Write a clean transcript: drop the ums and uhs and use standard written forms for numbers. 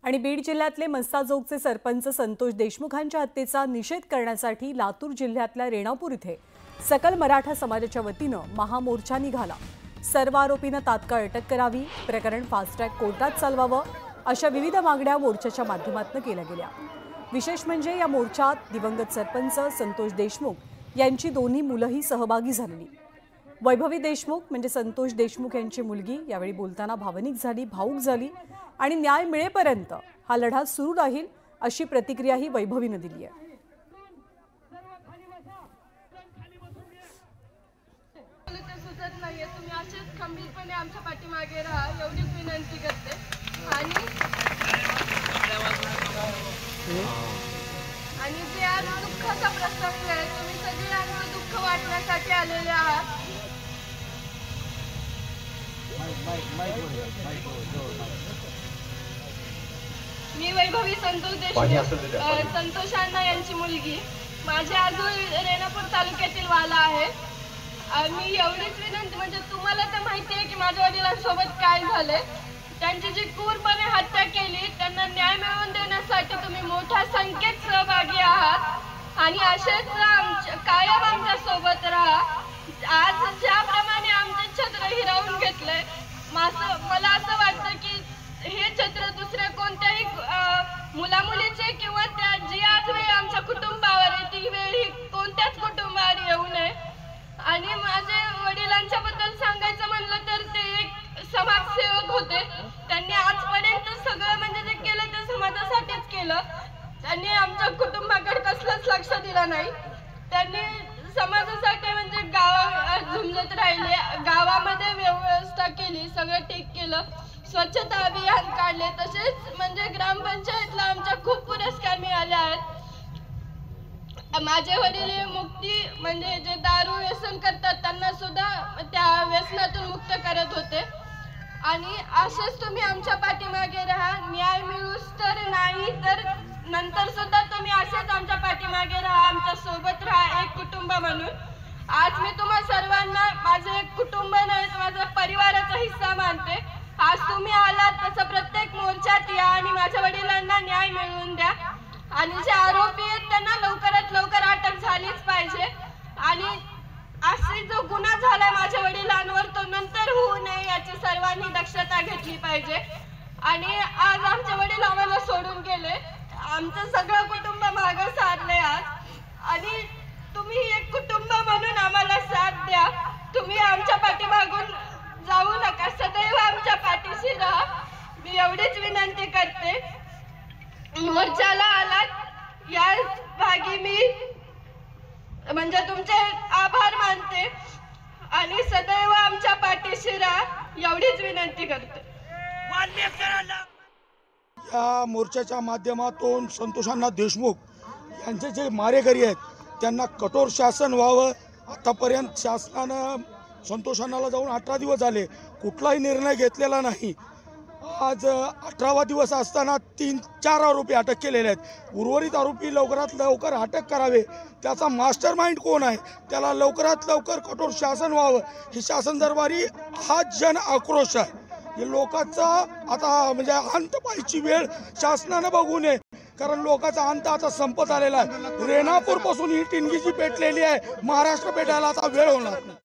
आणि बीड जिल्ह्यातले मस्साजोगचे सरपंच संतोष देशमुखांच्या हत्येचा निषेध करण्यासाठी लातूर जिल्ह्यातल्या रेणापूर इथे सकल मराठा समाजाच्या वतीनं महामोर्चा निघाला। सर्व आरोपींना तात्काळ अटक करावी, प्रकरण फास्ट ट्रॅक कोर्टात चालवावं अशा विविध मागण्या मोर्चाच्या माध्यमातून केल्या गेल्या। विशेष म्हणजे या मोर्चात दिवंगत सरपंच संतोष देशमुख यांची दोन्ही मुलंही सहभागी झालेली। वैभवी देशमुख म्हणजे संतोष देशमुख यांची मुलगी यावेळी बोलताना भावनिक झाली, भावुक झाली आणि न्याय मिळेपर्यंत हा लढा सुरू राहील अशी प्रतिक्रियाही वैभवीने दिली आहे। तुम्ही असेच खंबीरपणे आमच्या पाठीमागे राहा एवढीच विनंती करते। आणि जे आज दुःखाचा प्रसंग आहे, तुम्ही सगळे आमचं दुःख वाटण्यासाठी आलेले आहात। मी वैभवी संतोष देशमुख संतोषांना यांची मुलगी, माझे आजोळ रेणापूर तालुक्यातील वाला आहे। मी एवढीच विनंती, म्हणजे तुम्हाला तर माहिती आहे की माझ्या वडिलांसोबत काय झाले। त्यांची जी क्रूरपणे हत्या केली, त्यांना न्याय मिळवून देण्यासाठी तुम्ही मोठ्या संख्येत सहभागी आहात आणि असेच कायम आमच्या सोबत राहा। आज ज्याप्रमाणे आमचे छत्र हिरावून घेतले, मला असं वाटतं की हे छत्र दुसऱ्या कोणत्याही मुलामुलीचे किंवा त्या जी आज वेळ आमच्या कुटुंबावर आहे ती वेळ ही कोणत्याच कुटुंबावर येऊ नये। आणि माझे वडिलांच्या बद्दल सांगायचं म्हणलं तर ते एक समाजसेवक होते। त्यांनी आजपर्यंत सगळं म्हणजे जे केलं ते समाजासाठीच केलं। त्यांनी आमच्या कुटुंबाकडे कसलंच लक्ष दिलं नाही। त्यांनी समाजासाठी म्हणजे गावात झुंजत राहिले, गावामध्ये व्यवस्था केली, सगळं ठीक केलं, स्वच्छता अभियान काढले, तसेच म्हणजे ग्रामपंचायतला आमच्या खूप पुरस्कार मिळाले आहेत। माझे वडील मुक्ती म्हणजे जे दारू व्यसन करतात त्यांना सुद्धा त्या व्यसनातून मुक्त करत होते। आणि असेच तुम्ही आमच्या पाठीमागे राहा, न्याय मिळूस तर नाही तर नंतर सुद्धा तुम्ही असेच आमच्या पाठीमागे राहा, आमच्या सोबत राहा एक कुटुंब म्हणून। आज मी तुम्हा सर्वांना माझे एक कुटुंब नाही तर माझ्या परिवाराचा हिस्सा मानते। आज तुम्ही आलात तसं प्रत्येक मोर्चात या आणि माझ्या वडिलांना न्याय मिळवून द्या आणि जे आरोपी आहेत त्यांना लवकरात लवकर अटक झालीच पाहिजे। आणि अशी जो गुन्हा झालाय माझ्या वडिलांवर तो नंतर होऊ नये याची सर्वांनी दक्षता घेतली पाहिजे। आणि आज आमचे वडील आम्हाला सोडून गेले, आमचं सगळं कुटुंब मागं सारले आज, आणि तुम्ही एक कुटुंब म्हणून आम्हाला साथ द्या। तुम्ही आमच्या पाठीमागून जाऊ नका, सदैव आमच्या पाठीशी राहा, मी एवढीच विनंती करते। मोर्चाला आलात या भागी मी म्हणजे तुमचे आभार मानते आणि सदैव आमच्या पाठीशी राहा एवढीच विनंती करते। या मोर्चाच्या माध्यमातून संतोषांना देशमुख यांचे जे मारेकरी आहेत त्यांना कठोर शासन व्हावं। आतापर्यंत शासनानं संतोषांनाला जाऊन 18 दिवस झाले, कुठलाही निर्णय घेतलेला नाही। आज 18वा दिवस असताना 3-4 आरोपी अटक केलेले आहेत। उर्वरित आरोपी लवकरात लवकर अटक करावे, त्याचा मास्टर माइंड कोण आहे त्याला लवकरात लवकर कठोर शासन व्हावं, ही शासन दरबारी हा जन आक्रोश आहे। हे लोकांचा आता म्हणजे अंत पाहायची वेळ शासनानं बघू नये, कारण लोकांचा अंत आता संपत आलेला आहे। रेणापूर पासून ही टिनगी जी पेटलेली आहे, महाराष्ट्र पेटायला आता वेळ होणार नाही।